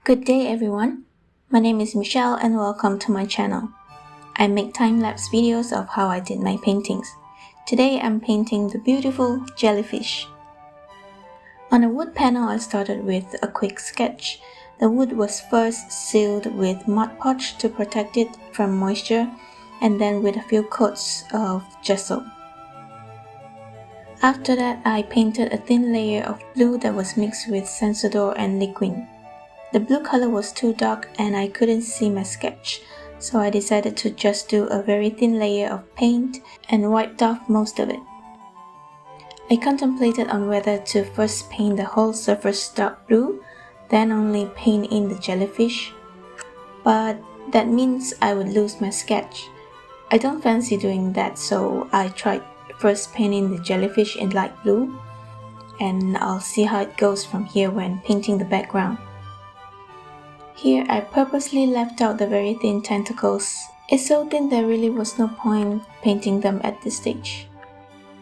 Good day everyone, my name is Michelle and welcome to my channel. I make time-lapse videos of how I did my paintings. Today I'm painting the beautiful jellyfish. On a wood panel I started with a quick sketch. The wood was first sealed with Mod Podge to protect it from moisture and then with a few coats of gesso. After that I painted a thin layer of blue that was mixed with Sensador and liquid. The blue color was too dark and I couldn't see my sketch, so I decided to just do a very thin layer of paint and wiped off most of it. I contemplated on whether to first paint the whole surface dark blue, then only paint in the jellyfish, but that means I would lose my sketch. I don't fancy doing that, so I tried first painting the jellyfish in light blue, and I'll see how it goes from here when painting the background. Here I purposely left out the very thin tentacles. It's so thin there really was no point painting them at this stage.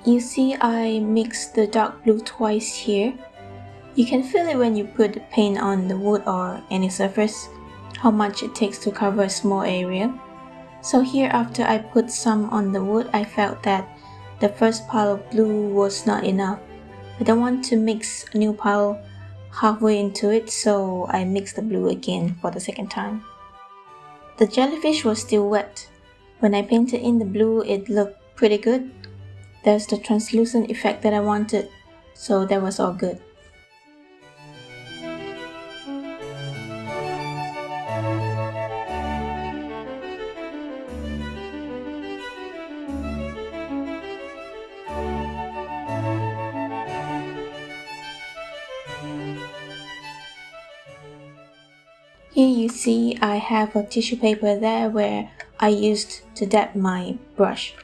You see I mixed the dark blue twice here. You can feel it when you put the paint on the wood or any surface, how much it takes to cover a small area. So here after I put some on the wood, I felt that the first pile of blue was not enough. I don't want to mix a new pile halfway into it, so I mixed the blue again for the second time. The jellyfish was still wet. When I painted in the blue, it looked pretty good. There's the translucent effect that I wanted, so that was all good. Here you see I have a tissue paper there where I used to dab my brush.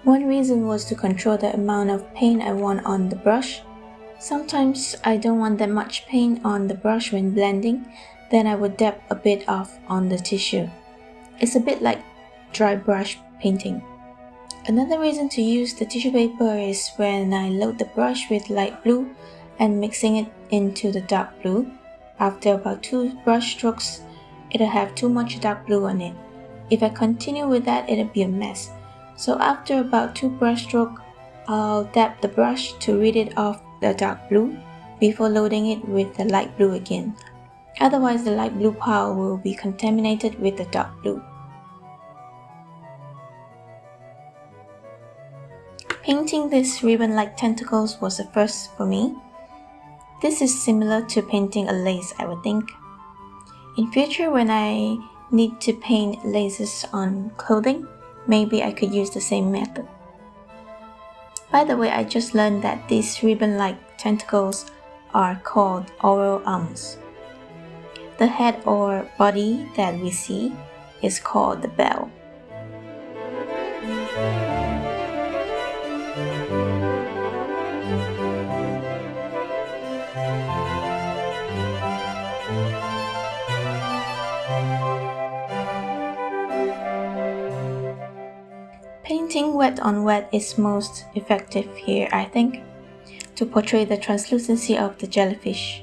One reason was to control the amount of paint I want on the brush. Sometimes I don't want that much paint on the brush when blending, then I would dab a bit off on the tissue. It's a bit like dry brush painting. Another reason to use the tissue paper is when I load the brush with light blue and mixing it into the dark blue. After about 2 brush strokes, it'll have too much dark blue on it. If I continue with that, it'll be a mess. So after about 2 brush strokes, I'll dab the brush to rid it of the dark blue before loading it with the light blue again. Otherwise, the light blue pile will be contaminated with the dark blue. Painting these ribbon-like tentacles was a first for me. This is similar to painting a lace, I would think. In future, when I need to paint laces on clothing, maybe I could use the same method. By the way, I just learned that these ribbon-like tentacles are called oral arms. The head or body that we see is called the bell. Painting wet on wet is most effective here, I think, to portray the translucency of the jellyfish.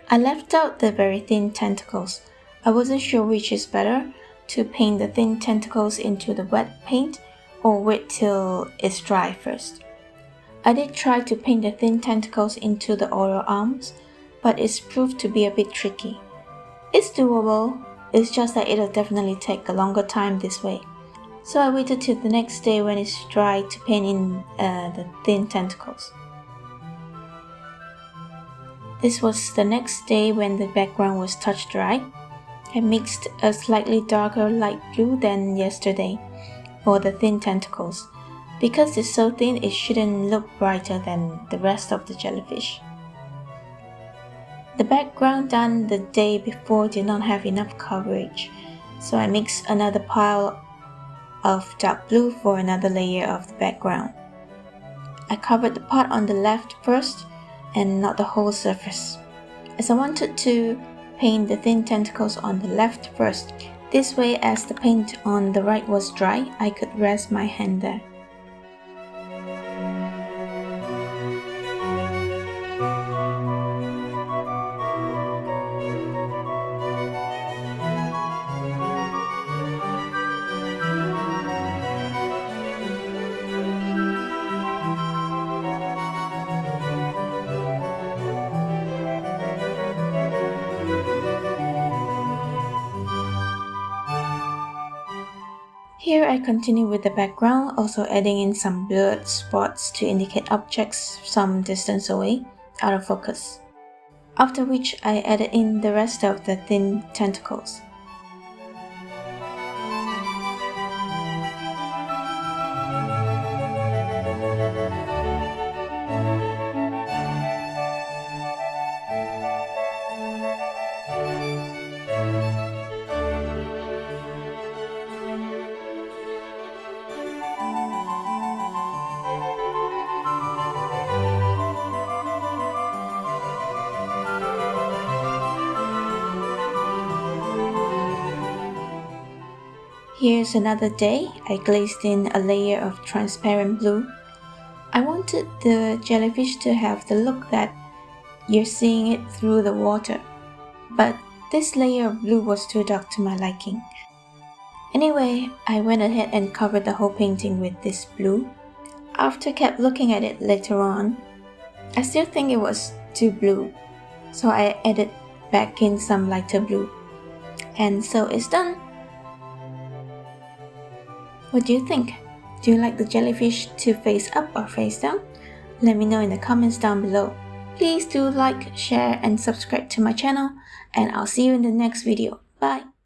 I left out the very thin tentacles. I wasn't sure which is better, to paint the thin tentacles into the wet paint or wait till it's dry first. I did try to paint the thin tentacles into the oral arms, but it's proved to be a bit tricky. It's doable, it's just that it'll definitely take a longer time this way. So I waited till the next day when it's dry to paint in the thin tentacles. This was the next day when the background was touch dry. I mixed a slightly darker light blue than yesterday for the thin tentacles. Because it's so thin, it shouldn't look brighter than the rest of the jellyfish. The background done the day before did not have enough coverage, so I mixed another pile of dark blue for another layer of the background. I covered the part on the left first and not the whole surface, as I wanted to paint the thin tentacles on the left first. This way, as the paint on the right was dry, I could rest my hand there. Here I continue with the background, also adding in some blurred spots to indicate objects some distance away, out of focus. After which I added in the rest of the thin tentacles. Here's another day. I glazed in a layer of transparent blue. I wanted the jellyfish to have the look that you're seeing it through the water, but this layer of blue was too dark to my liking. Anyway, I went ahead and covered the whole painting with this blue. After kept looking at it later on, I still think it was too blue, so I added back in some lighter blue. And so it's done. What do you think? Do you like the jellyfish to face up or face down? Let me know in the comments down below. Please do like, share and subscribe to my channel, and I'll see you in the next video. Bye!